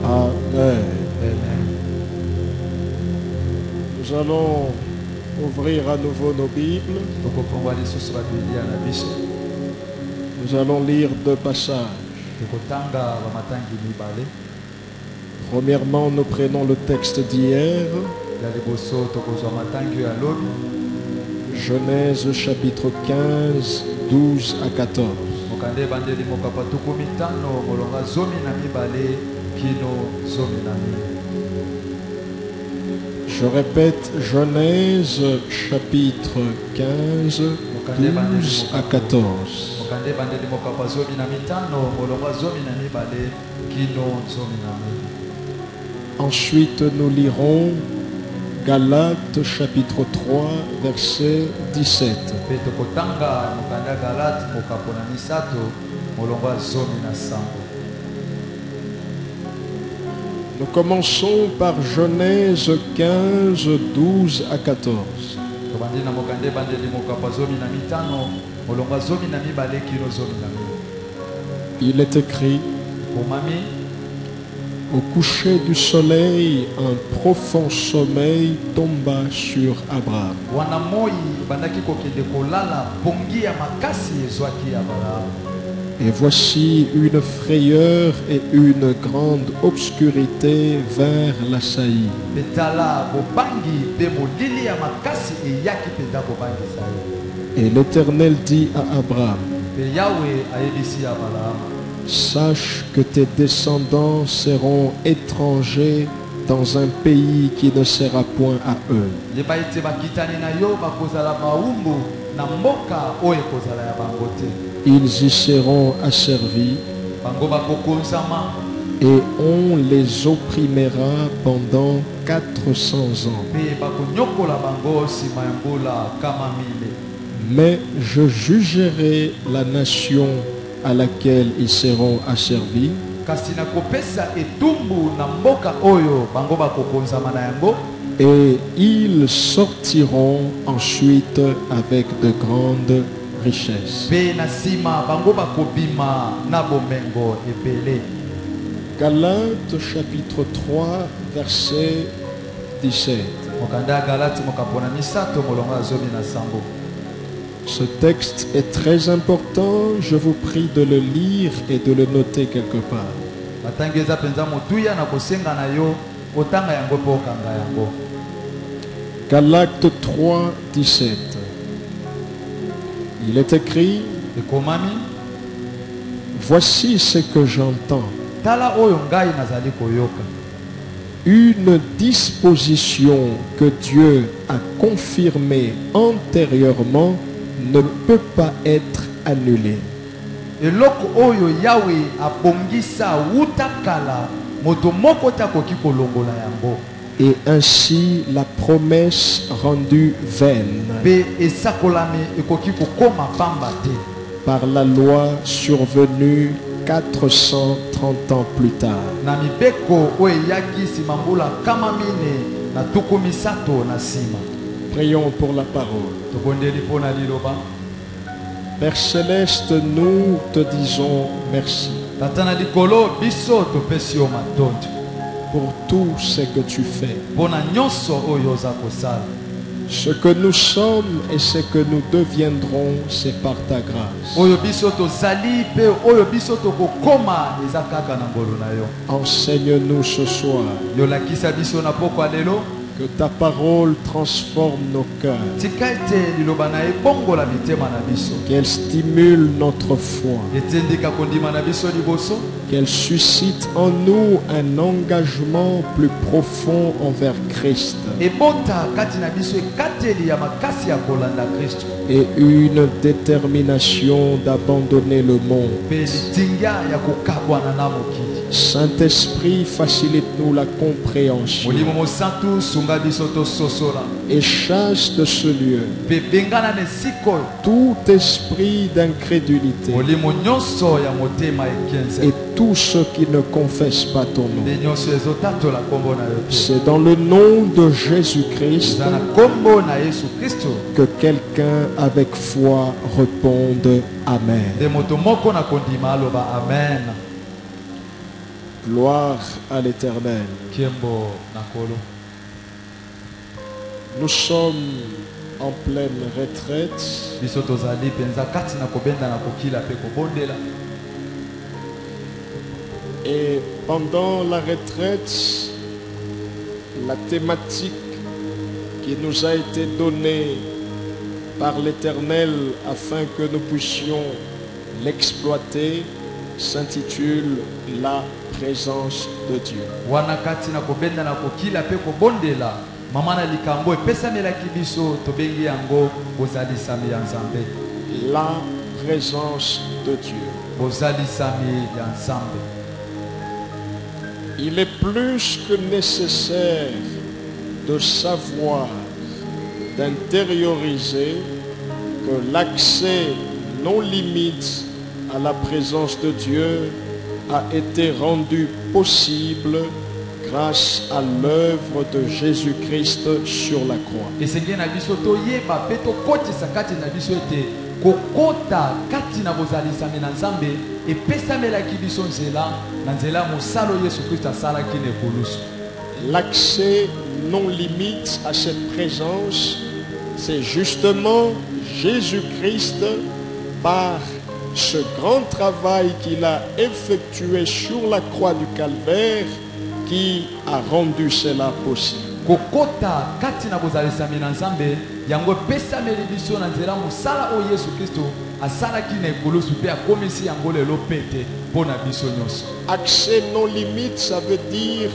Amen. Nous allons ouvrir à nouveau nos Bibles. Nous allons lire deux passages. Premièrement, nous prenons le texte d'hier. Genèse chapitre 15, 12 à 14. Je répète, Genèse chapitre 15, 12 à 14. Ensuite, nous lirons Galates chapitre 3, verset 17. Nous commençons par Genèse 15, 12 à 14. Il est écrit: au coucher du soleil, un profond sommeil tomba sur Abraham. Et voici une frayeur et une grande obscurité vers la saillie. Et l'Éternel dit à Abraham: sache que tes descendants seront étrangers dans un pays qui ne sera point à eux. Ils y seront asservis et on les opprimera pendant 400 ans. Mais je jugerai la nation à laquelle ils seront asservis, et ils sortiront ensuite avec de grandes richesses. Galates chapitre 3 verset 17. Ce texte est très important, je vous prie de le lire et de le noter quelque part. Galates 3, 17. Il est écrit: voici ce que j'entends. Une disposition que Dieu a confirmée antérieurement ne peut pas être annulée. Et ainsi la promesse rendue vaine par la loi survenue 430 ans plus tard. Prions pour la parole. Père Céleste, nous te disons merci pour tout ce que tu fais. Ce que nous sommes et ce que nous deviendrons, c'est par ta grâce. Enseigne-nous ce soir. Que ta parole transforme nos cœurs. Qu'elle stimule notre foi. Qu'elle suscite en nous un engagement plus profond envers Christ. Et une détermination d'abandonner le monde. Saint-Esprit, facilite-nous la compréhension et chasse de ce lieu tout esprit d'incrédulité et tous ceux qui ne confessent pas ton nom. C'est dans le nom de Jésus-Christ que quelqu'un avec foi répondent Amen. Amen. Gloire à l'Éternel. Nous sommes en pleine retraite. Et pendant la retraite, la thématique qui nous a été donnée par l'Éternel afin que nous puissions l'exploiter s'intitule La présence de Dieu. La présence de Dieu. Il est plus que nécessaire de savoir, d'intérioriser que l'accès non limite à la présence de Dieu a été rendu possible grâce à l'œuvre de Jésus-Christ sur la croix. L'accès non limite à cette présence, c'est justement Jésus-Christ par ce grand travail qu'il a effectué sur la croix du Calvaire qui a rendu cela possible. Accès non limite, ça veut dire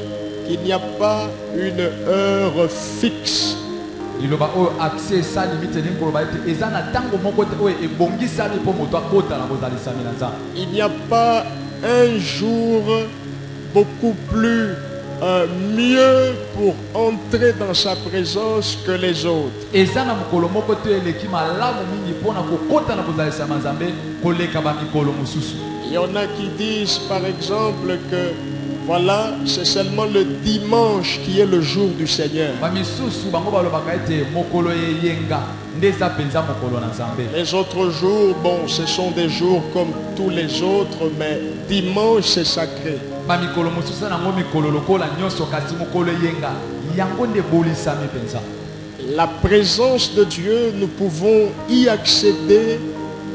qu'il n'y a pas une heure fixe. Il n'y a pas un jour beaucoup plus mieux pour entrer dans sa présence que les autres. Il y en a qui disent par exemple que voilà, c'est seulement le dimanche qui est le jour du Seigneur. Les autres jours, bon, ce sont des jours comme tous les autres, mais dimanche c'est sacré. La présence de Dieu, nous pouvons y accéder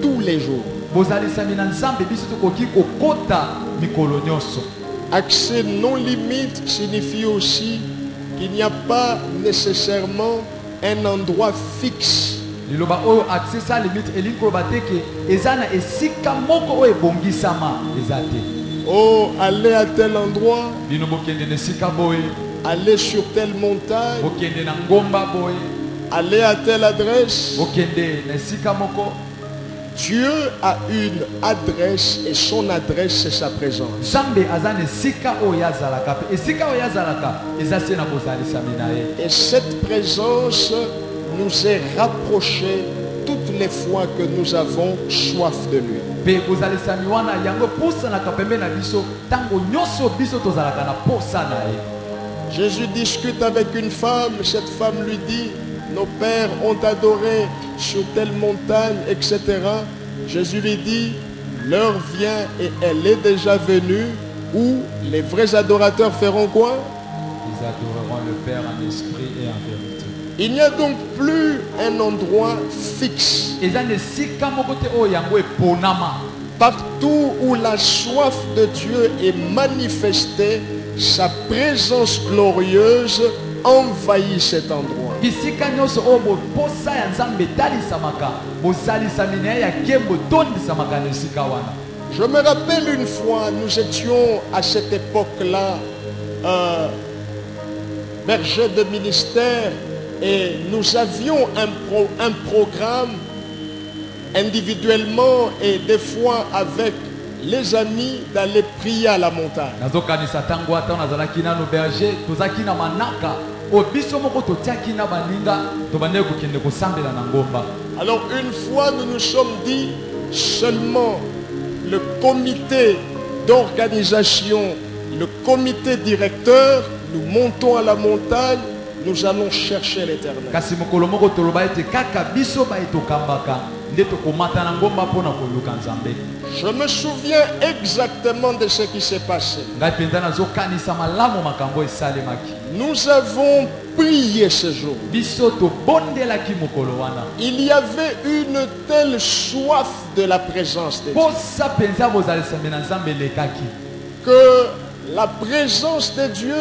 tous les jours. Accès non limite signifie aussi qu'il n'y a pas nécessairement un endroit fixe. Oh, aller à tel endroit, aller sur telle montagne, aller à telle adresse. Dieu a une adresse et son adresse c'est sa présence. Et cette présence nous est rapprochée toutes les fois que nous avons soif de lui. Jésus discute avec une femme, cette femme lui dit: nos pères ont adoré sur telle montagne, etc. Jésus lui dit: l'heure vient et elle est déjà venue où les vrais adorateurs feront quoi? Ils adoreront le Père en esprit et en vérité. Il n'y a donc plus un endroit fixe. Partout où la soif de Dieu est manifestée, sa présence glorieuse envahit cet endroit. Je me rappelle une fois, nous étions à cette époque-là berger de ministère et nous avions un programme individuellement et des fois avec les amis d'aller prier à la montagne. Alors une fois nous nous sommes dit, seulement le comité d'organisation, le comité directeur, nous montons à la montagne, nous allons chercher l'Éternel. kasi mokolo moko toloba ete kaka biso baetokambaka nde tokomata na ngomba mpona koluka nzambe. Je me souviens exactement de ce qui s'est passé. ngai mpenza nazokanisa malamu makambo esalemaki. Nous avons prié ce jour. biso tobondelaki mokolo wana. Il y avait une telle soif de la présence de Dieu posa mpenza bozalisami na nzambe elekaki que la présence de Dieu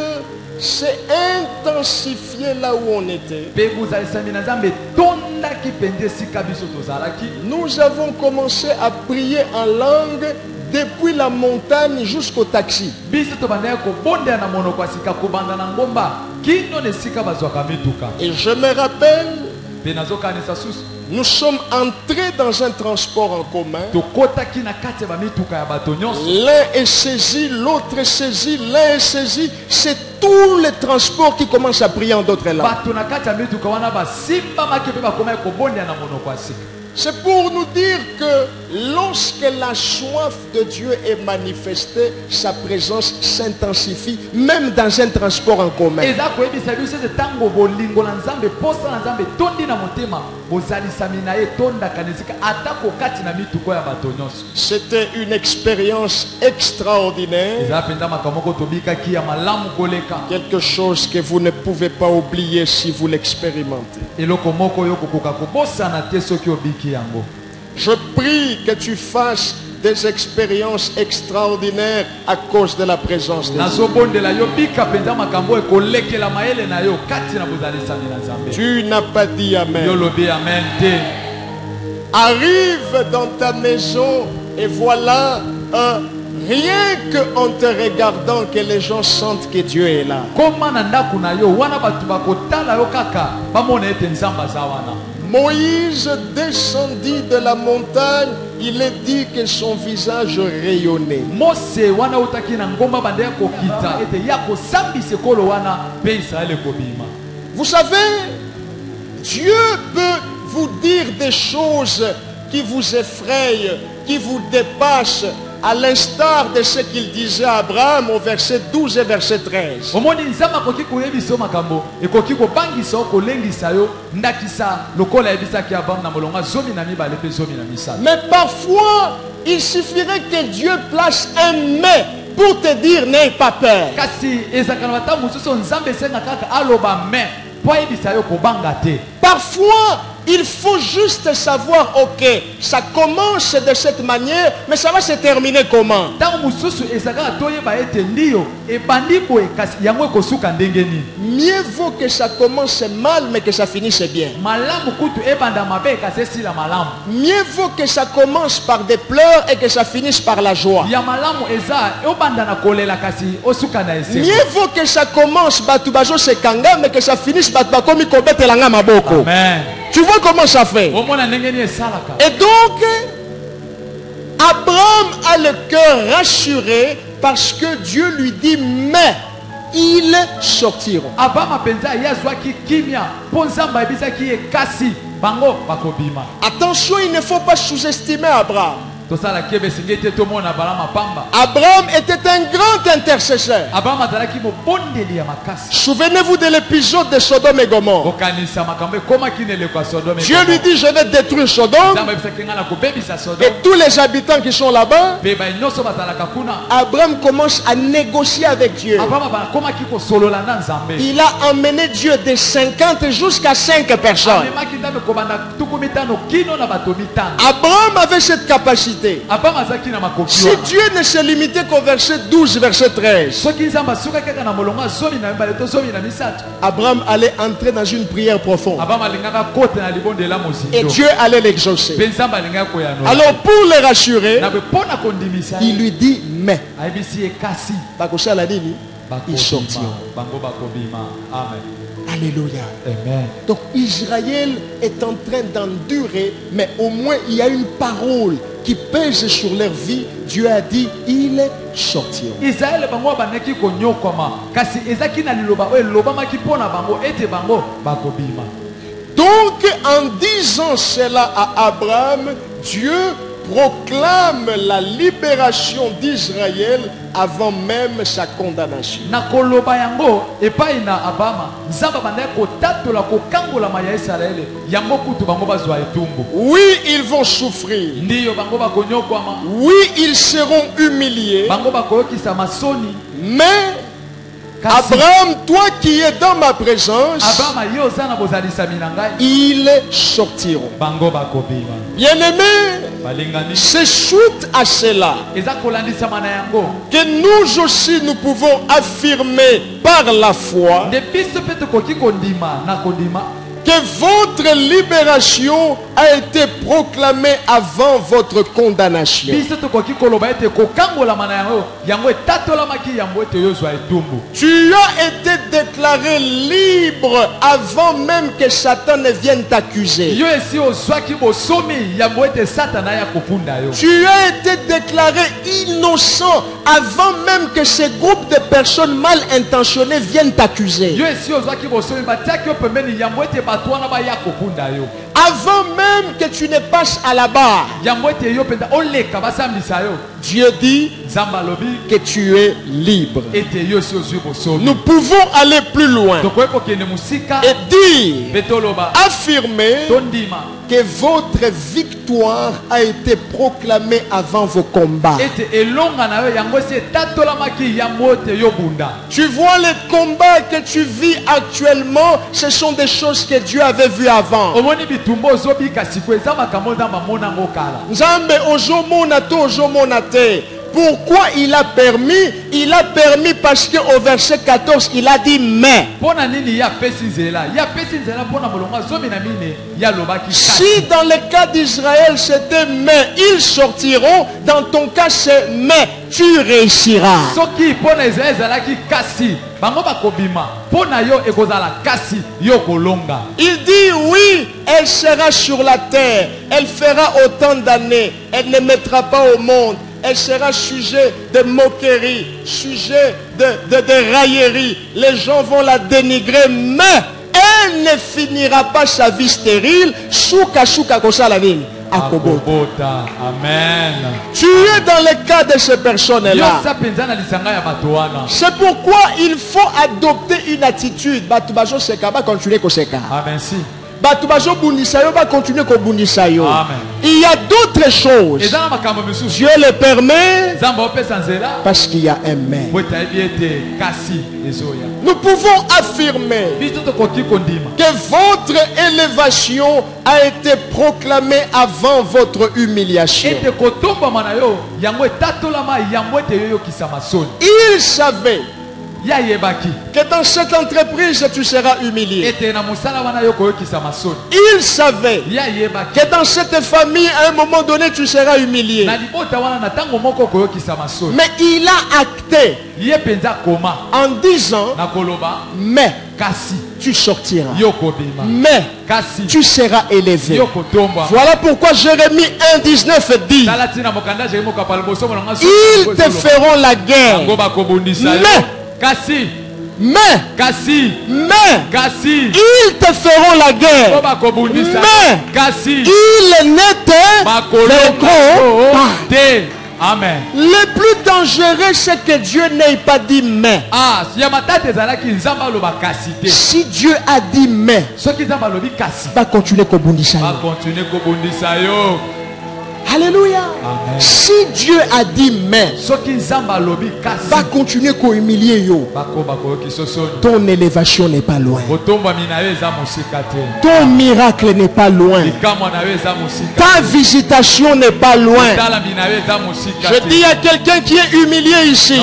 s'est intensifiée là où on était. mpe bozalisami na nzambe etondaki mpenza esika biso tozalaki. Nous avons commencé à prier en langue depuis la montagne jusqu'au taxi. biso tobandaki kobondela na monoko ya sika kobanda na ngomba kino na esika bazwaka mituka. Et je me rappelle, mpe nazokanisa susu nous sommes entrés dans un transport en commun. tokotaki na kati ya bamituka ya bato nyonso. L'un est saisi, l'autre est saisi, l'un est saisi. C'est tout le transport qui commence à prier en d'autres langues. bato na kati ya mituka wana basimbamaki mpe bakomaki kobondela na monoko ya sika. C'est pour nous dire que lorsque la soif de Dieu est manifestée, sa présence s'intensifie, même dans un transport en commun. eza koyebisa biso ete ntango bolingo na nzambe posa na nzambe etondi na motema bozalisami na ye etondaka na esika atako kati na mituka ya bato nyonso. C'était une expérience extraordinaire, eza mpenza makambo moko tobikaki ya malamu koleka. quelque chose que vous ne pouvez pas oublier si vous l'expérimentez. eloko moko oyo kokoka kobosana te soki obiki yango. Je prie que tu fasses des expériences extraordinaires à cause de la présence de Dieu. nazobondela yo bika mpenza makambo oyo ekolekela mayele na yo kati na bozalisami na nzambe. Tu n'as pas dit yo Amen. lobi amen te. Arrive dans ta maison et voilà, rien qu'en te regardant que les gens sentent que Dieu est là. koma na ndako na yo wana bato bakotala yo kaka bamona ete nzambe aza wana. Moïse descendit de la montagne, il est dit que son visage rayonnait. mose wana utaki na ngomba bandeka kokita ete ya kosambisa ekolo wana mpe israele ekobima. Vous savez, Dieu peut vous dire des choses qui vous effrayent, qui vous dépassent, à l'instar de ce qu'il disait à Abraham au verset 12 et verset 13. omoni nzambe akoki koyebisa yo makambo ekoki kobangisa yo kolengisa yo ndakisa lokola ayebisaki abraham na molongo 12 mpe 13. Mais parfois, il suffirait que Dieu place un mais pour te dire n'aie pas peur. kasi ezalaka na bata mosusu nzambe esenga kaka aloba me po ayebisa yo kobanga te. Parfois, il faut juste savoir, ok, ça commence de cette manière, mais ça va se terminer comment? ntango mosusu ezalaka toyeba ete ndiyo ebandi boye kasi yango ekosuka ndenge nini. Mieux vaut que ça commence mal, mais que ça finisse bien. malamu kutu ebanda mabe kasi esila malamu. Mieux vaut que ça commence par des pleurs et que ça finisse par la joie. ya malamu eza obanda na kolela kasi osuka na eseko. Mieux vaut que ça commence batu bazo se kanga, mais que ça finisse batu bakomi kobetelanga maboko. amen. Tu vois comment ça fait? omona ndenge nini esalaka. Et donc, Abraham a le cœur rassuré parce que Dieu lui dit, mais ils sortiront. abama mpenza ye azwaki kimia mpo nzambe ayebisaki ye kasi bango bakobima. Attention, il ne faut pas sous-estimer Abraham. tosala kebe esengi te tomona balama pamba. Abraham était un grand intercesseur. abama azalaki mobondeli ya makasi. Souvenez-vous de l'épisode de Sodome et Gomorrhe. kokanisa makambo ekomaki na eleko ya sodome. Dieu lui dit, je vais détruire Sodome nzambe ayebisaki ngai na kobebisa et sodome tous les habitants qui sont là-bas. mpe baye nyonso bazalaka kuna. Abraham commence à négocier avec Dieu. abama bakomaki kosolola na nzambe. Il a emmené Dieu de 50 jusqu'à 5 personnes. amemaki nzambe kobanda 15 kino na bato 5. Abraham avait cette capacité. abama azalaki na makoki Si wana. Dieu ne se limitait qu'au verset 12, verset 13, soki nzambe asukaki kaka na molongo ya 12 to 13, Abraham allait entrer dans une prière profonde. abama alingaka kota na libondela Et mozindo Dieu allait l'exaucer. mpe nzambe alingaki koyanola. Alors pour le rassurer, na mpo na kondimisa il ye lui dit, mais, ayebisi ye kasi bakosala nini? Ils bakobima sortiront. bango bakobima. amen. Alléluia. amen. Donc Israël est en train d'endurer, mais au moins il y a une parole qui pèse sur leur vie. Dieu a dit, ils sortiront. israele bango bandeki konyokwama kasi ezaki na liloba oyo elobamaki mpo na bango ete bango bakobima. Donc en disant cela à Abraham, Dieu proclame la libération d'Israël avant même sa condamnation. Na koloba yango epai na Abraham nzamba bandai kotatola kokangolama ya Israele yango kutu bango bazwa etumbu. Oui, ils vont souffrir. Ndiyo bango bakonyokwama. Oui, ils seront humiliés. Bango bakoyokisa masoni. Mais Abraham, toi qui es dans ma présence, ils sortiront. Bien-aimés, c'est suite à cela que nous aussi nous pouvons affirmer par la foi que votre libération a été proclamée avant votre condamnation. Tu as été déclaré libre avant même que Satan ne vienne t'accuser. Tu as été déclaré innocent avant même que ces groupes de personnes mal intentionnées viennent t'accuser. Avant même que tu ne passes à la barre, Dieu dit que tu es libre. Nous pouvons aller plus loin et dire, affirmer que votre victoire a été proclamée avant vos combats. Tu vois les combats que tu vis actuellement, ce sont des choses que Dieu avait vues avant. Nzambe ozomona to ozomona te. Pourquoi il a permis? Il a permis parce qu'au verset 14, il a dit mais. Si dans le cas d'Israël c'était mais, ils sortiront. Dans ton cas c'est mais, tu réussiras. Il dit oui, elle sera sur la terre. Elle fera autant d'années. Elle ne mettra pas au monde. Elle sera sujet de moquerie, sujet de raillerie. Les gens vont la dénigrer, mais elle ne finira pas sa vie stérile. Souka kosalavine. Amen. Tu es dans le cas de ces personnes-là. C'est pourquoi il faut adopter une attitude. Continuer Amen. Il y a d'autres choses. Dieu le permet parce qu'il y a un mais. Nous pouvons affirmer que votre élévation a été proclamée avant votre humiliation. Il savait que dans cette entreprise tu seras humilié. Il savait que dans cette famille à un moment donné tu seras humilié. Mais il a acté en disant mais tu sortiras, mais tu seras élevé. Voilà pourquoi Jérémie 1,19 dit ils te feront la guerre, mais ils te feront la guerre, mais ils ne te feront pas. Amen. Le plus dangereux c'est que Dieu n'ait pas dit mais. Si Dieu a dit mais, va continuer kobundisa yo. Alléluia. Amen. Si Dieu a dit mais, va continuer à humilier yo. Ton élévation n'est pas loin. Ton miracle n'est pas loin. Ta visitation n'est pas loin. Je dis à quelqu'un qui est humilié ici,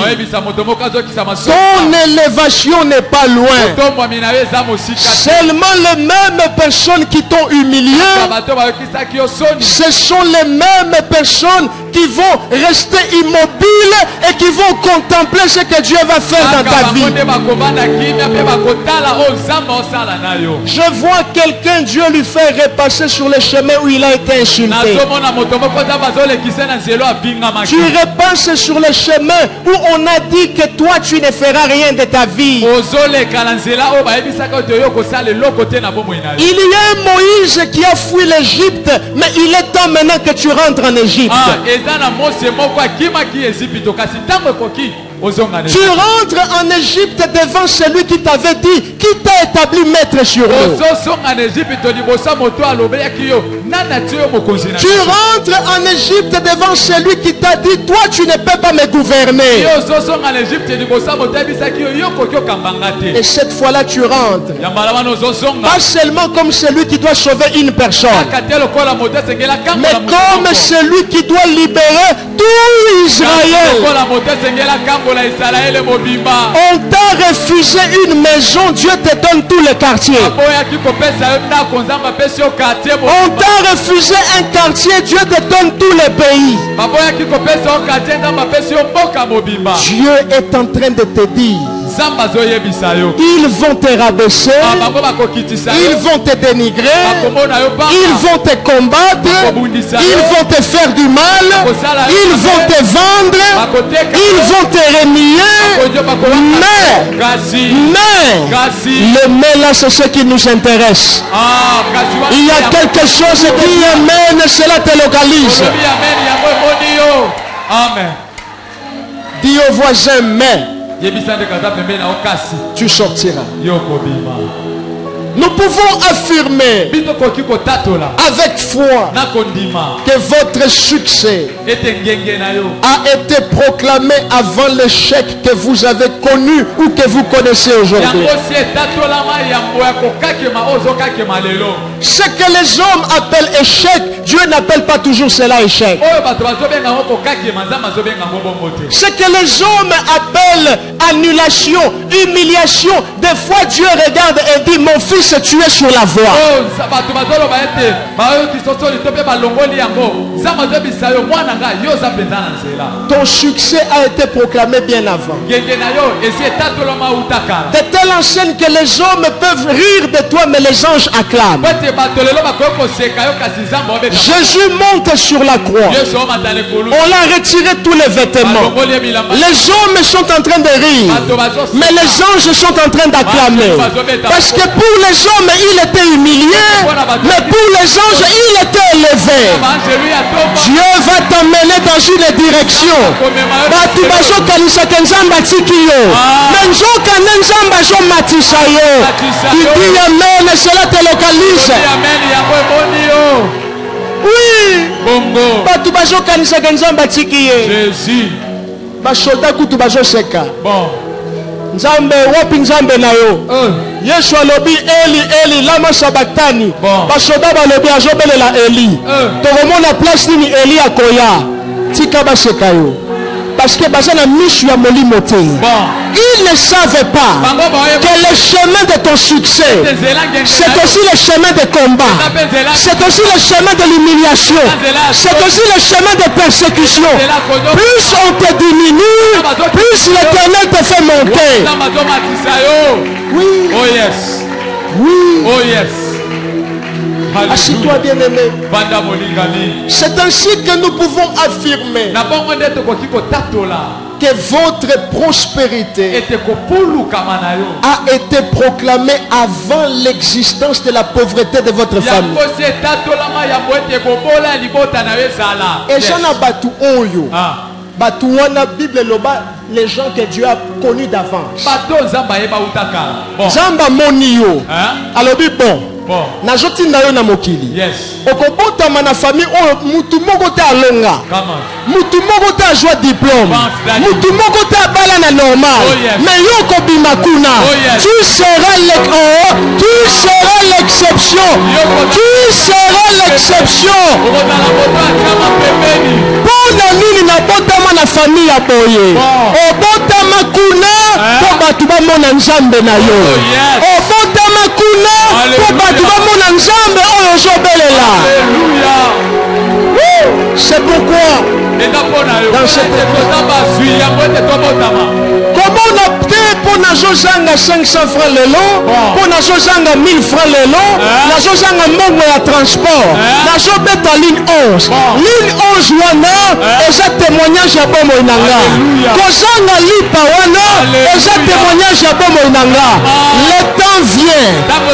ton élévation n'est pas loin. Seulement les mêmes personnes qui t'ont humilié, ce sont les mêmes personnes qui vont rester immobiles et qui vont contempler ce que Dieu va faire dans ta vie. Je vois quelqu'un, Dieu lui fait repasser sur le chemin où il a été insulté. Tu repasses sur le chemin où on a dit que toi tu ne feras rien de ta vie. Il y a un Moïse qui a fui l'Égypte, mais il est temps maintenant que tu rentres en Égypte. Tu rentres en Égypte devant celui qui t'avait dit, qui t'a établi maître sur eux. Tu rentres en Égypte devant celui qui t'a dit, toi tu ne peux pas me gouverner. Et cette fois-là tu rentres, pas seulement comme celui qui doit sauver une personne, mais comme celui qui doit libérer tout Israël. On t'a refusé une maison, Dieu te donne tout le quartier. On t'a refusé un quartier, Dieu te donne tout le pays. Dieu est en train de te dire, ils vont te rabaisser, ils vont te dénigrer, ils vont te combattre, ils vont te faire du mal, ils vont te vendre, ils vont te renier. Mais le mais là, c'est ce qui nous intéresse. Il y a quelque chose qui amène, cela te localise. Amen. Dis au voisin, mais tu sortiras. Nous pouvons affirmer avec foi que votre succès a été proclamé avant l'échec que vous avez connu ou que vous connaissez aujourd'hui. Ce que les hommes appellent échec, Dieu n'appelle pas toujours cela échec. Ce que les hommes appellent annulation, humiliation, des fois Dieu regarde et dit, mon fils, tu es sur la voie. Ton succès a été proclamé bien avant. De telle enseigne que les hommes peuvent rire de toi, mais les anges acclament. Jésus monte sur la croix. On l'a retiré tous les vêtements. Les hommes sont en train de rire, mais les anges sont en train d'acclamer. Parce que pour les hommes, il était humilié, mais pour les anges, il était élevé. Dieu va t'emmener dans une direction. Tu dis amen, cela te localise. Oui. Jésus. Nzambe wapi nzambe na yo. Yesu alobi Eli Eli lama sabachthani. Basoda balobi azobelela Eli. Tokomona place nini Eli akoya. Tika baseka yo. Parce que bazana mishu ya molimo te. Ils ne savaient pas que le chemin de ton succès, c'est aussi le chemin de combat, c'est aussi le chemin de l'humiliation, c'est aussi le chemin de persécution. Plus on te diminue, plus l'Éternel te fait monter. Oui. Oh yes. Oui. Oh yes. Assis-toi, bien-aimé. C'est ainsi que nous pouvons affirmer que votre prospérité a été proclamée avant l'existence de la pauvreté de votre famille. Et j'en ai battu oyo. Batouana Bible loba, les gens que Dieu a connus d'avance. Zamba monio. Alobi bon. Nazotinda yo na mokili. Yes. Okobotama na famille o mutu moko te alonga. Mutu moko te ajwa diplôme. Mutu moko te abala na normal. Mais yo kobima kuna. Tu seras l'exception. Tu seras l'exception. Pona nini na botama na famille ya boye. Obotama kuna po batu ba mona nzambe na yo. Obotama kuna po batu ba mona nzambe oyo zobelela. C'est pourquoi dans cette comment on opte pour nazozanga 500 francs lelo, pour nazozanga 1000 francs lelo, nazozanga mbongo ya transport, nazobeta ligne 11. Ligne 11 wana, eza témoignage ya bomo inanga. Kozanga lipa wana, eza témoignage ya bomo inanga. Le temps vient,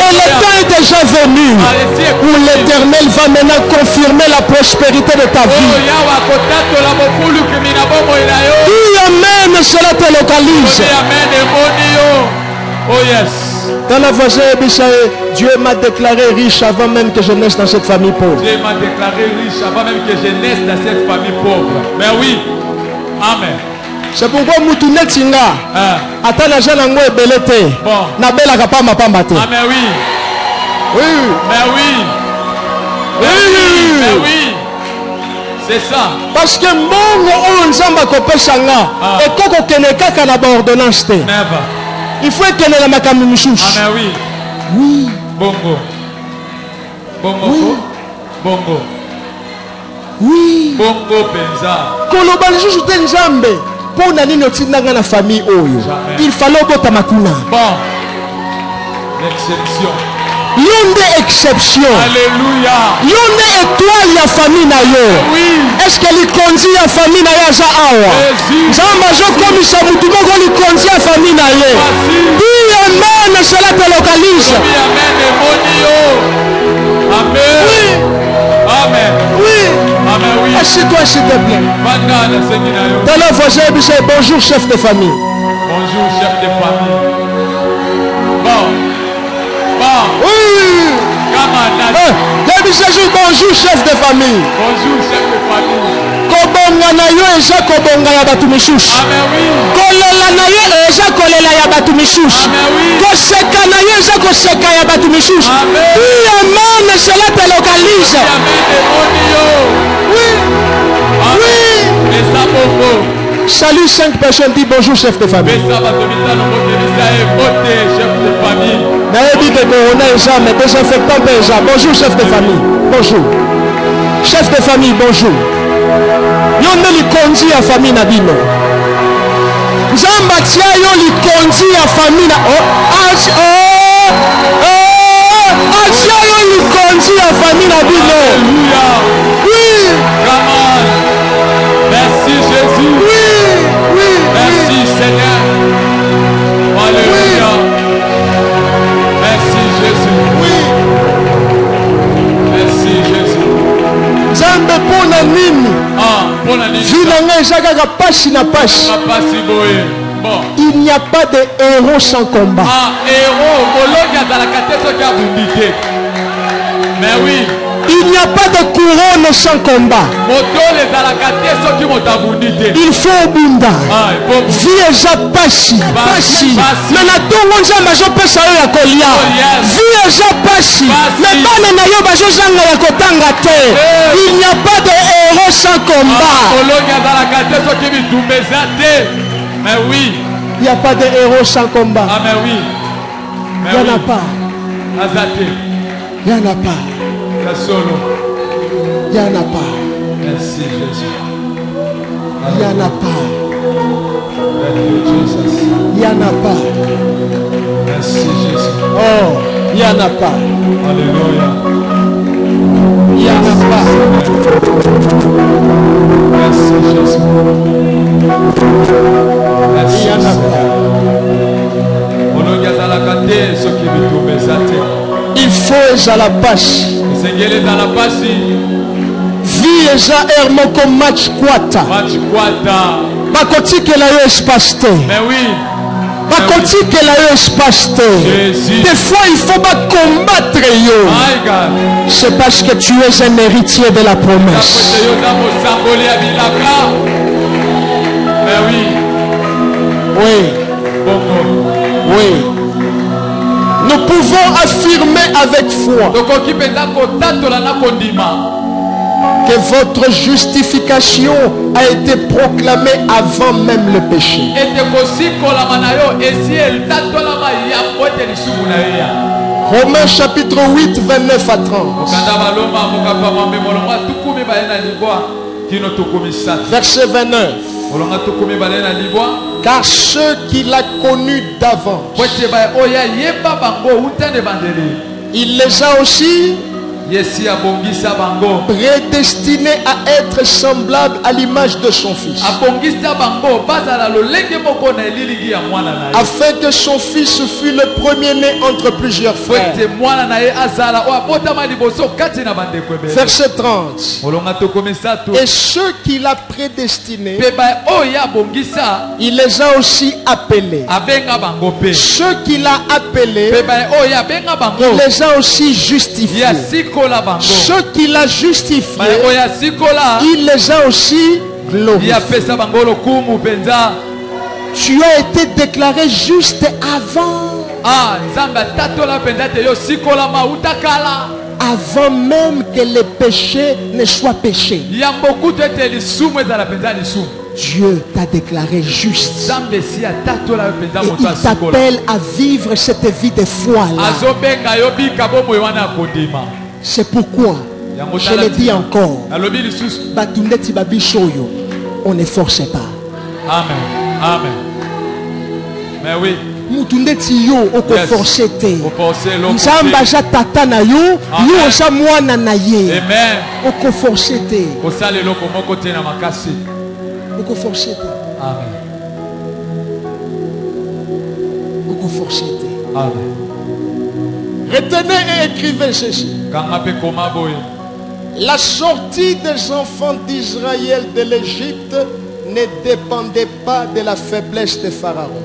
et le temps est déjà venu, où l'Éternel va maintenant confirmer la prospérité de ta vie. Dis amen, cela te localise. Oh yes. Dans la voisin Dieu m'a déclaré riche avant même que je naisse dans cette famille pauvre. Dieu m'a déclaré riche avant même que je naisse dans cette famille pauvre. Mais oui. Amen. C'est pourquoi Moutoune Tinga. Attends la jeune ango et belete. Na bela kapamba pamba te. Ah mais oui. Oui. Mais oui. Oui. Mais oui. C'est ça. Parce que mbongo oyo nzamba kopesanga ekoko kene kaka na ba ordonnance te. Never. Il faut ekene na makambo misusu. Ah mais oui. Oui. Bongo. Bongo. Oui. Bongo. Oui. Bongo penza. Koloba lisusu te nzambe. Pour na nini otindanga na famille oyo. Il fallait obota makuna. Bon. L'exception. Yonde exception. Alléluia. Yonde étoile ya famille na yo. Oui. Est-ce que likondi ya famille na yo aza awa? Nzamba azokomisa mutu moko likondi ya famille na ye. Dis amen, cela te localise. Oui, amen. Amen. Oui. Amen. Oui. Amen, oui. Assieds-toi s'il te plaît. Dans la voisin, bonjour chef de famille. Bonjour chef de famille. Bon. Bon. Oui. Bonjour chef de famille. Bonjour chef de famille. Kobonga na yo eza kobonga ya batu misusu. Amen oui. Kolela na yo eza kolela ya batu misusu. Amen oui. Koseka na yo eza koseka ya batu misusu. Amen. Oui amen, cela te localise. Oui. Oui. Et ça bongo. Salut 5 personnes, dis bonjour chef de famille. Bonjour chef de famille. Bonjour. Chef de famille, bonjour. Yonde likondi ya famille na bino. Nzamba tia yo likondi ya famille na atia yo likondi ya famille na bino. Oui. Come on. Merci Jésus. Oui. Oui. Merci Seigneur. Alléluia. Merci Jésus. Oui. Merci Jésus. Nzambe pona nini? Pour la nuit. Vinanga ezaka pasi na pasi. Bon. Il n'y a pas de héros sans combat. Héros, Mologa dans la cathédrale qui a. Mais oui. Il n'y a pas de couronne sans combat. Il faut bunda. Vie eza pasi. Pasi. Mais na tongo nzamba zo pesa yo ya kolia. Vie eza pasi. Mais bana na yo bazo zanga ya kotanga te. Il n'y a pas de héros sans combat. Mais oui. Il n'y a pas de héros sans combat. Ah mais oui. Il n'y en a pas. Il n'y en a pas. Il n'y en a pas. Merci Jésus. Il n'y en a pas. Il n'y en a pas. Merci Jésus. Oh, il n'y en a pas. Alléluia. Il n'y en a pas. Merci Jésus. Merci. Il n'y en a pas. Il faut à la pâche. Vie eza ermoko match kwata. Bakotikela yo espace te. Mais oui. Bakotikela yo espace te. Des fois il faut pas combattre yo. C'est parce que tu es un héritier de la promesse. Mais oui. Oui. Oui. Nous pouvons affirmer avec foi que votre justification a été proclamée avant même le péché. Romains chapitre 8, 29 à 30. Verset 29. Car ceux qu'il a connus d'avance, il les a aussi prédestiné à être semblable à l'image de son fils, afin que son fils fût le premier-né entre plusieurs frères. Verset 30. Et ceux qu'il a prédestinés, il les a aussi appelés. Ceux qu'il a appelés, il les a aussi justifiés. Ceux qu'il a justifiés, il les a aussi glorifiés. Tu as été déclaré juste avant. Avant même que les péchés ne soient péchés. Dieu t'a déclaré juste. Et il t'appelle à vivre cette vie de foi là. C'est pourquoi je le dis encore, on ne force pas. Amen. Amen. Mais oui. Mutundeti yo oko forcer te. Nzamba ja tata na yo, yo osa mwana na ye. Amen. Oko forcer te. Osale loko moko te na makasi. Oko forcer te. Amen. Oko forcer te. Amen. Retenez et écrivez ceci. La sortie des enfants d'Israël de l'Égypte ne dépendait pas de la faiblesse de Pharaon.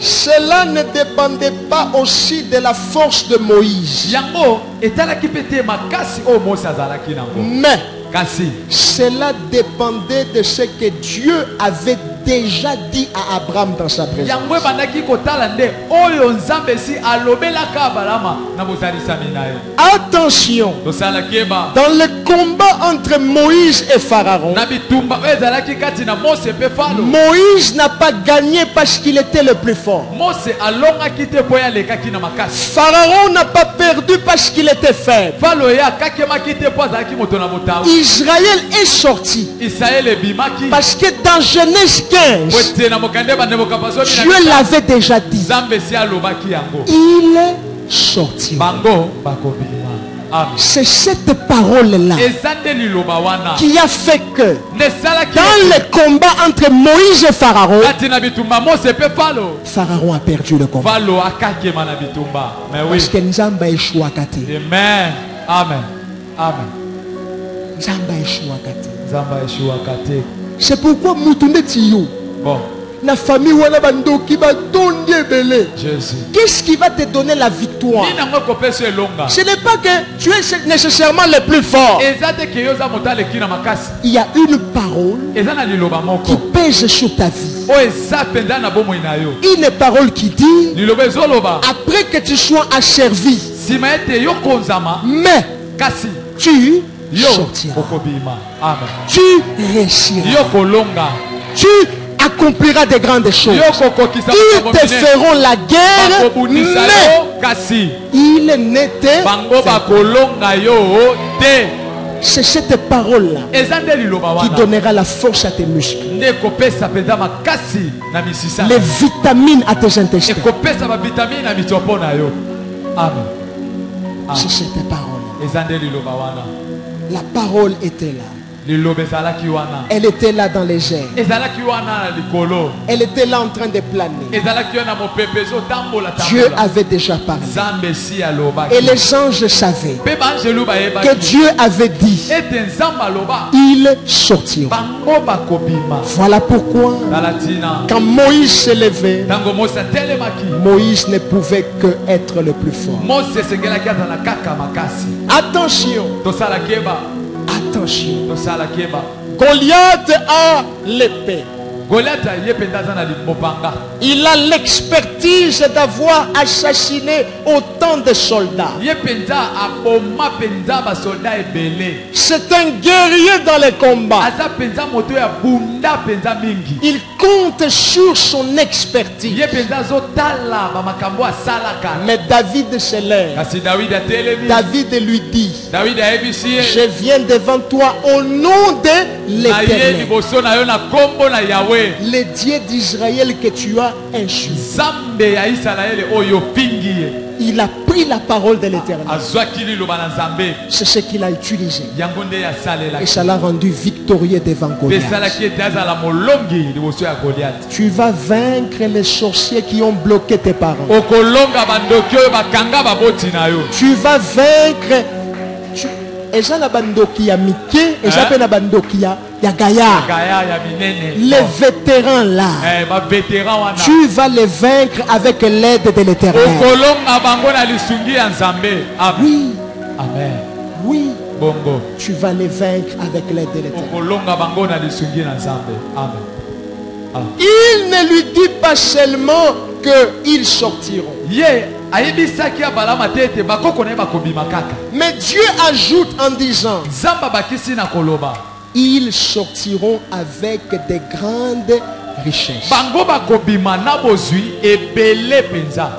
Cela ne dépendait pas aussi de la force de Moïse. Mais cela dépendait de ce que Dieu avait déjà dit à Abraham dans sa présence. Attention, dans le combat entre Moïse et Pharaon, Moïse n'a pas gagné parce qu'il était le plus fort. Pharaon n'a pas perdu parce qu'il était faible. Israël est sorti parce que dans Genèse 15, Dieu l'avait déjà dit. Il est sorti. C'est cette parole-là qui a fait que dans le combat entre Moïse et Pharaon, Pharaon a perdu le combat. Parce que Nzamba est chouakate. Amen. Amen. Amen. Nzamba est chouakate. C'est pourquoi Moutoune Tiyo. Bon. La famille wana bandoki batondi ebele. Qu'est-ce qui va te donner la victoire? Ce n'est pas que tu es nécessairement le plus fort. Il y a une parole qui pèse sur ta vie. Une parole qui dit après que tu sois asservi, mais tu sortiras. Tu réussiras. Tu accomplira de grandes choses. Ils te feront la guerre, mais il n'était pas. C'est cette parole-là qui donnera la force à tes muscles, les vitamines à tes intestins. C'est cette parole. La parole était là. Elle était là dans les airs. Elle était là en train de planer. Dieu avait déjà parlé. Et les anges savaient que Dieu avait dit il sortira. Voilà pourquoi quand Moïse s'est levé, Moïse ne pouvait que être le plus fort. Attention. Attention. Goliath a l'épée. Il a l'expertise d'avoir assassiné autant de soldats. C'est un guerrier dans les combats. Il compte sur son expertise. ye penza azotala bamakambo asalaka. Mais David se lève. Kasi David atelemi. David lui dit, David ayebisi ye. je viens devant toi au nom de Na ye l'Éternel, liboso na yo na kombo na Yahweh. le Dieu d'Israël que tu as insulté. Nzambe ya Israele oyo pingi ye. Il a pris la parole de l'Éternel. Azwaki liloba na Nzambe. C'est ce qu'il a utilisé. Yango nde yasalela. Et ça l'a rendu victorieux devant Goliath. Pesalaki ete azala molongi liboso ya Goliath. Tu vas vaincre les sorciers qui ont bloqué tes parents. Okolonga bandoki oyo bakanga baboti na yo. Tu vas vaincre. Eza na bandoki ya mike, eza pe na bandoki ya Gaya. Gaya ya minene. Les vétérans là. Ba vétéran wana. Tu vas les vaincre avec l'aide de l'Éternel. Okolonga bango na lisungi ya Nzambe. Amen. Oui, Amen. oui. Bongo. Tu vas les vaincre avec l'aide de l'Éternel. Okolonga bango na lisungi na Nzambe. Amen. Il ne lui dit pas seulement qu'ils sortiront. Ye ayebisaki ya balama te ete bakoko na ye bakobima kaka. Mais Dieu ajoute en disant, Nzambe bakisi na koloba. ils sortiront avec de grandes richesses. Bango bakobima na bozwi ebele penza.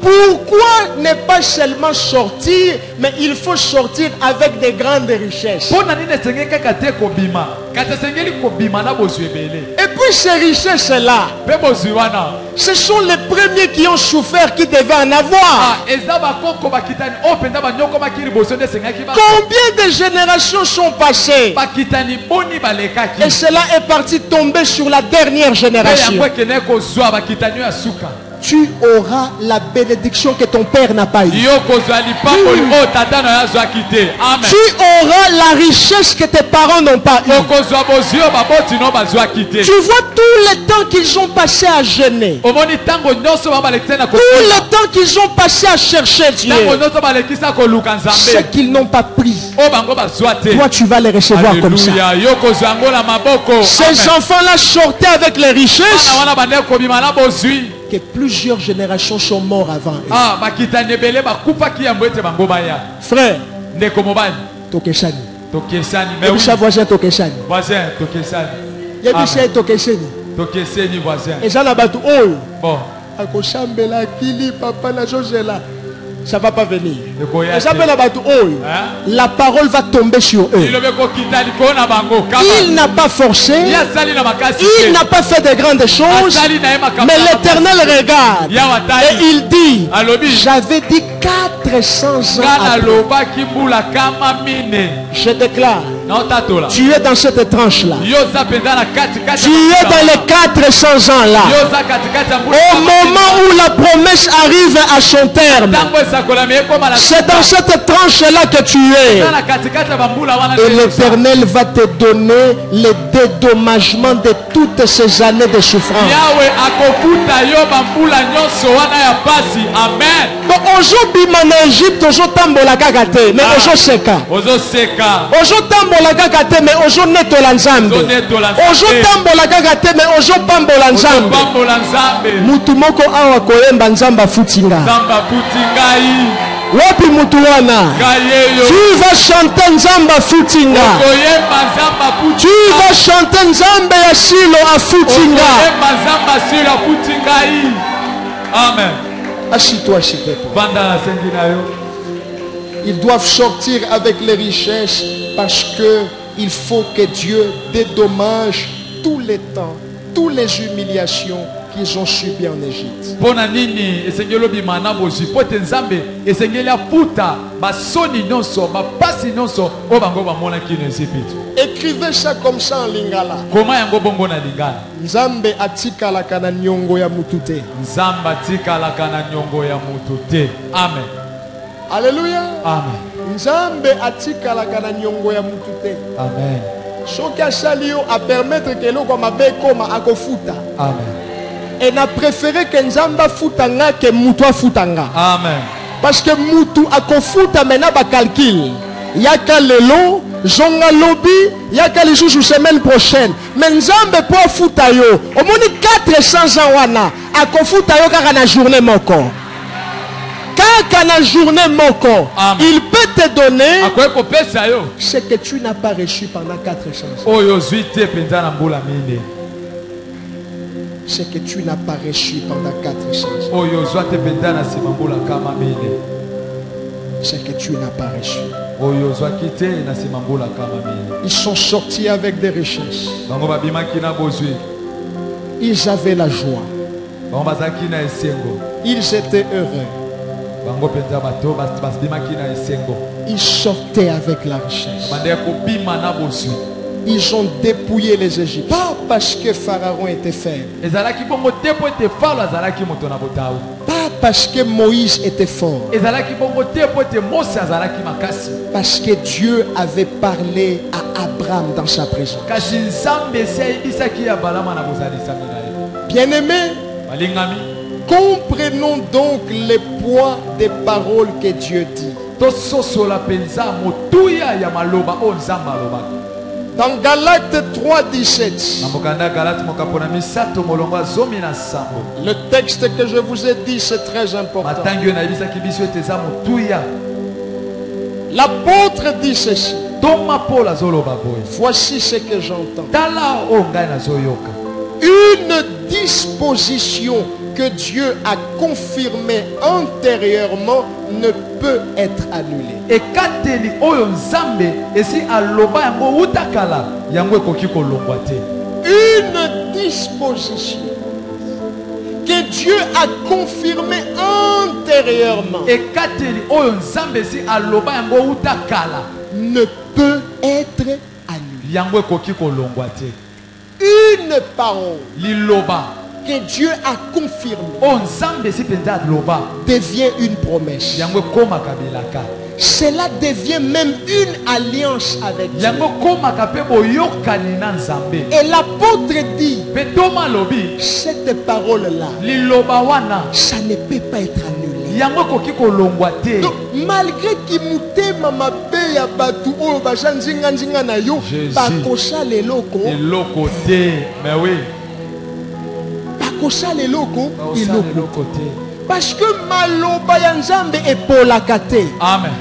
Pourquoi ne pas seulement sortir, mais il faut sortir avec de grandes richesses. Pona nini esengeli kaka te kobima. Kasi esengeli kobima na bozwi ebele. Et puis ces richesses-là, Pe bozwi wana. ce sont les premiers qui ont souffert qui devaient en avoir. Eza bakoko bakitani o penza banyoko makiri boso nde esengaki ba. Combien de générations sont passées Bakitani boni balekaki. et cela est parti tomber sur la dernière Pe génération. yango ekende kozwa bakitani ya suka. Tu auras la bénédiction que ton père n'a pas eue. Yo kozwa lipamboli o tata na ya zwaki te. Amen. Tu auras la richesse que tes parents n'ont pas eue. Okozwa bozwi o baboti no bazwaki te. Tu vois tout le temps qu'ils ont passé à jeûner. Omoni tango nyonso babalekisa na Tout kokola. le temps qu'ils ont passé à chercher Dieu. Tango nyonso balekisa koluka Ce Nzambe. qu'ils n'ont pas pris, O bango bazwa te. toi tu vas les recevoir comme ça. Alléluia. Yo kozwa ngo na maboko. Ces Amen. enfants-là sortaient avec les richesses Bana wana bande kobima na bozwi. que plusieurs générations sont morts avant eux. Bakitani ebele bakupaki yango ete bango baya. Frère, Ndeko mobali. Tokeshani. Tokesani. Mais oui. Ebisha voisin Tokeshani. Voisin, tokesani. Yebisha Tokeshani. Tokeseni voisin. Eza na batu oyo Bon. akoshambela akili papa na Josela. Ça va pas venir. Ekoya Eza te. pe na batu oyo. Hein? La parole va tomber sur eux. Ilobe kokita likolo na bango. Il n'a pas forcé. Ya sali na makasi. Il n'a pas fait de grandes choses. Asali na ye makambo. Mais l'Éternel regarde. Ya Et watali. il dit, Alobi. j'avais dit 400 ans Ngana après. lobaki mbula kama mine. Je déclare, Na otatola. tu es dans cette tranche-là. Yo za penza na kati kati. Tu es dans les 400 ans là. Yo za kati kati ya mbula. Au moment où la promesse arrive à son terme. Tango esakola me ekoma la. C'est dans cette tranche-là que tu es. Na kati kati ya bambula wana. Et l'Éternel va te donner le dédommagement de toutes ces années de souffrance. Yahweh akokuta yo bambula nyonso wana ya pasi. Amen. Donc ozobima na Égypte ozotambola kaka te mais ozoseka. Ozoseka. Ozotambola kaka te mais ozonetola Nzambe. Ozonetola Nzambe. Ozotambola kaka te mais ozopambola Nzambe. Ozopambola Nzambe. Mutu moko awa koyemba Nzambe afutinga. Nzambe afuti ngai. Wapi mutu wana? Kayeyo. Tu vas chanter Nzambe afutinga. Okoyemba Nzambe afuti. Tu vas chanter Nzambe ya Silo afutinga. Okoyemba Nzambe asilo afuti ngai. Amen. Assis-toi s'il te plaît. Vanda na sengi na yo. Ils doivent sortir avec les richesses parce que il faut que Dieu dédommage tous les temps, toutes les humiliations qu'ils ont subies en Égypte. Pona nini esengeli obima na bozwi po te Nzambe esengeli afuta basoni nyonso bapasi nyonso oyo bango bamonaki na Ejipito. Écrivez ça comme ça en lingala. Koma yango bongo na lingala. Nzambe atikalaka na nyongo ya mutu te. Nzambe atikalaka na nyongo ya mutu te. Amen. Alléluia. Amen. Nzambe atikalaka na nyongo ya mutu te. Amen. Soki asali yo a permettre que eloko mabe ekoma akofuta. Amen. Et n'a préféré que Nzambe afuta nga que mutu afuta nga. Amen. Parce que mutu akofuta mena ba calcul. Yaka lelo, zonga lobi, yaka lisusu semaine prochaine. Mais Nzambe po afuta yo. Omoni 400 ans wana akofuta yo kaka na journée moko. Kaka na journée moko. Amen. Il peut te donner Akoye kopesa yo. ce que tu n'as pas reçu pendant 400 ans. Oyo zwi te penza na mbula mine. c'est que tu n'as pas reçu pendant 400 ans. oyo ozwa te mpenza na nsima mbula nkama mine C'est que tu n'as pas reçu. oyo ozwaki te na nsima mbula nkama mine Ils sont sortis avec des richesses. bango babimaki na bozwi Ils avaient la joie. bango bazalaki na esengo Ils étaient heureux. bango mpenza bato babimaki na esengo Ils sortaient avec la richesse. bandeki kobima na bozwi Ils ont dépouillé les Égyptiens. Pas parce que Pharaon était faible. ezalaki bongo te mpo ete falo azalaki moto na botawu Pas parce que Moïse était fort. ezalaki bongo te mpo ete mose azalaki makasi Parce que Dieu avait parlé à Abraham dans sa présence. kasi nzambe esi ayebisaki ya balama na bozalisami na ye Bien-aimés, balingami comprenons donc le poids des paroles que Dieu dit. tososola mpenza motuya ya maloba oyo nzambe alobaka Dans Galates 3:17, na mokanda galati mokapo na misato molongo ya zomi na nsambo le texte que je vous ai dit, c'est très important. matangi oyo nayebisaki biso ete eza motuya L'apôtre dit ceci. toma polo azoloba boye Voici ce que j'entends. tala oyo ngai nazoyoka Une disposition que Dieu a confirmée antérieurement ne peut être annulée. ekateli oyo nzambe esi aloba yango wuta kala yango ekoki kolongwa te Une disposition que Dieu a confirmée antérieurement ekateli oyo nzambe esi aloba yango wuta kala ne peut être annulée. yango ekoki kolongwa te Une parole liloba que Dieu a confirmée oyo nzambe esi mpenza aloba devient une promesse. yango ekomaka bilaka Cela devient même une alliance avec Dieu. yango ekomaka mpe boyokani na nzambe Et l'apôtre dit, mpe toma alobi cette parole-là, liloba wana ça ne peut pas être annulé. yango ekoki kolongwa te Donc, malgré kimutema mabe ya batu oyo baza nzinga na yo, Jésus. bakosala eloko, eloko te mais oui bakosala eloko, osala eloko. eloko te Parce que maloba ya nzambe epolaka te. amen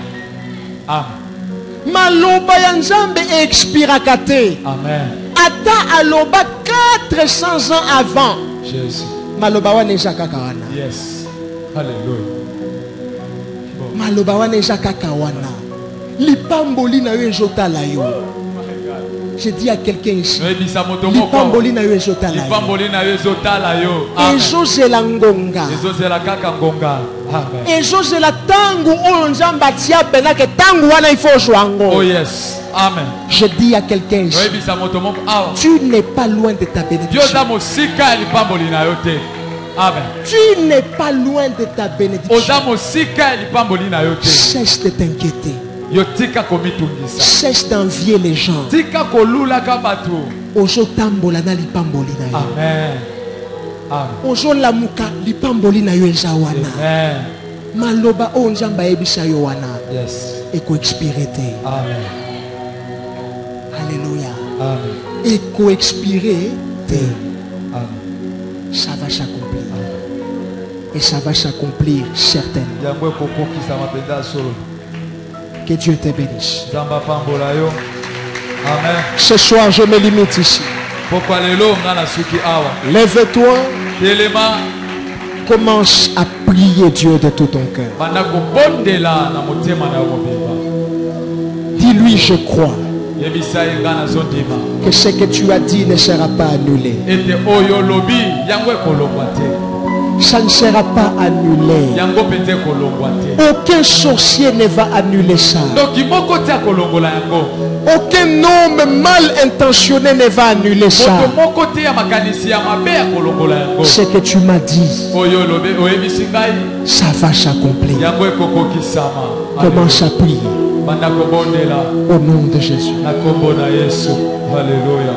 amen Maloba ya nzambe expiraka te. amen Ata aloba 400 ans avant, jésus maloba wana eza kaka wana. yes hallelujah Maloba wana eza kaka wana. Lipamboli na yo ezotala yo. Je dis à quelqu'un ici, oyebisa moto moko lipamboli na yo ezotala yo. lipamboli na yo ezotala yo amen Ezozela ngonga. ezozela kaka ngonga amen Ezozela tangu oyo nzambe atia pena ke tangu wana il faut ozwa oh ngo. yes amen Je dis à quelqu'un ici, oyebisa moto moko awa tu n'es pas loin de ta yo bénédiction. oza mosika ya lipamboli na yo te amen Tu n'es pas loin de ta bénédiction. oza mosika ya lipamboli na yo te Cesse de t'inquiéter. yo tika komitungisa Cesse d'envier les gens. tika kolulaka bato Ozotambola na lipamboli na yo. amen amen Ozolamuka lipamboli na yo eza wana. amen Maloba oyo nzambe ayebisa yo wana yes eko-expire te. amen Alléluia. amen Eko-expire te. amen Ça va s'accomplir. Et ça va s'accomplir certainement. yango ekokokisama mpenza solo Que Dieu te bénisse. nzambe apambola yo amen Ce soir, je me limite ici. pokwa lelo nga na suki awa Lève-toi, telema commence à prier Dieu de tout ton cœur. banda kobondela na motema na yo mobimba Dis-lui, je crois yebisa ye nga nazondima que ce que tu as dit ne sera pas annulé. ete oyo olobi yango ekolongwa te Ça ne sera pas annulé. yango mpenza ekolongwa te Aucun sorcier ne va annuler ça. noki moko te akolongola yango Aucun homme mal intentionné ne va annuler ça. moto moko te ya makanisi ya mabe akolongola yango Ce que tu m'as dit, oyo olobi oyebisi ngai ça va s'accomplir. yango ekokokisama Commence à prier banda kobondela au nom de Jésus. na kombo na yesu halleluya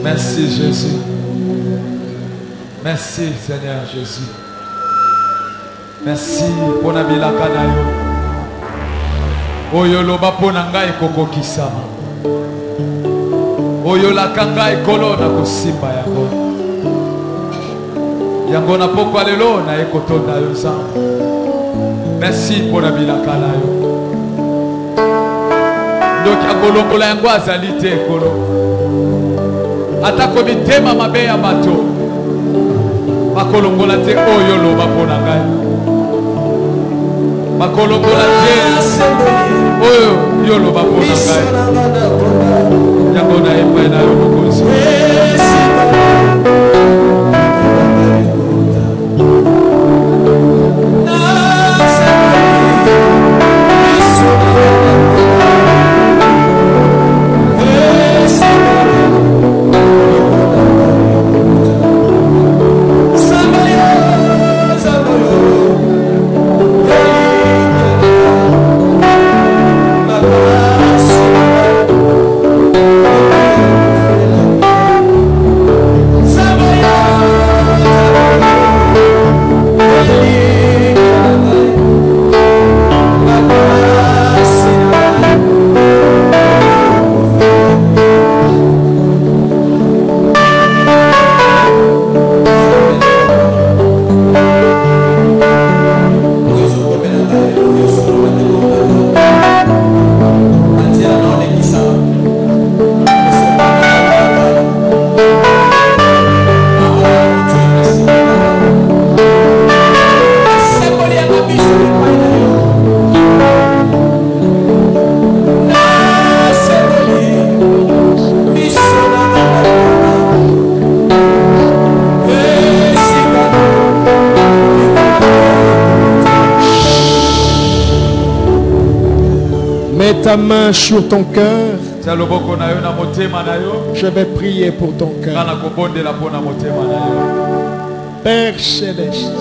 merci jésus merci seigneur jésus merci mpona bilaka na yo oyo loba mpona ngai ekokokisama oyo laka ngai ekolo na kosimba yango yango na pokwa lelo naye kotonda yo nzambe merci mpona bilaka na yo ndoki akolongola yango azali te ekolo atako mitema mabe ya bato bakolongola te oyo loba mpona ngai bakolongola te oyo yo loba mpona ngai yango na epai na yo mokonzi Ta main sur ton cœur. Je vais prier pour ton cœur. Père céleste,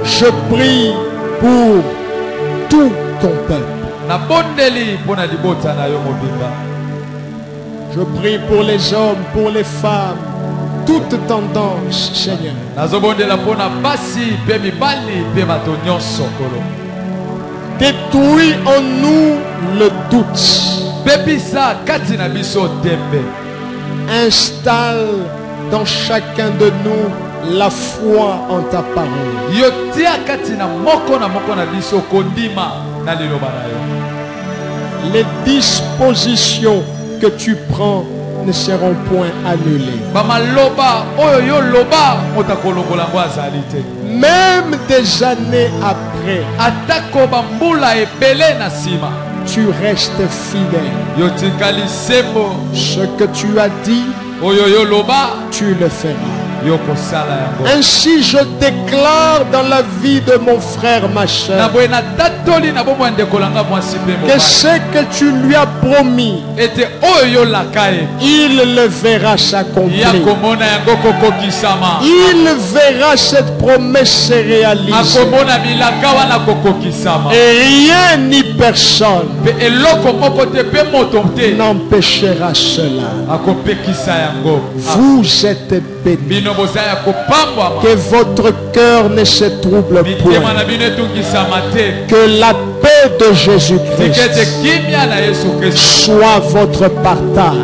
je prie pour tout ton peuple. Je prie pour les hommes, pour les femmes, toute tendance, Seigneur. Détruis en nous le doute. Installe dans chacun de nous la foi en ta parole. Les dispositions que tu prends ne seront point annulées. Même des années après, tu restes fidèle. Ce que tu as dit, tu le feras. Ainsi je déclare dans la vie de mon frère, ma soeur, que ce que tu lui as promis, il le verra s'accomplir. Il verra cette promesse se réaliser. Et rien ni personne n'empêchera cela. Vous êtes bénis. Que votre cœur ne se trouble point. Que la paix de Jésus-Christ soit votre partage.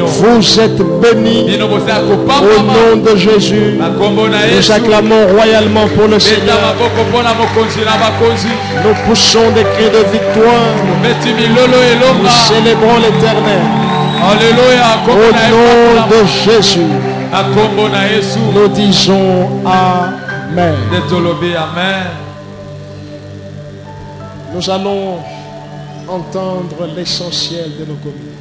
Vous êtes bénis au nom de Jésus. Nous acclamons royalement pour le Seigneur. Nous poussons des cris de victoire. Nous célébrons l'Éternel. Au nom de Jésus, nous disons Amen. Nous allons entendre l'essentiel de nos communions.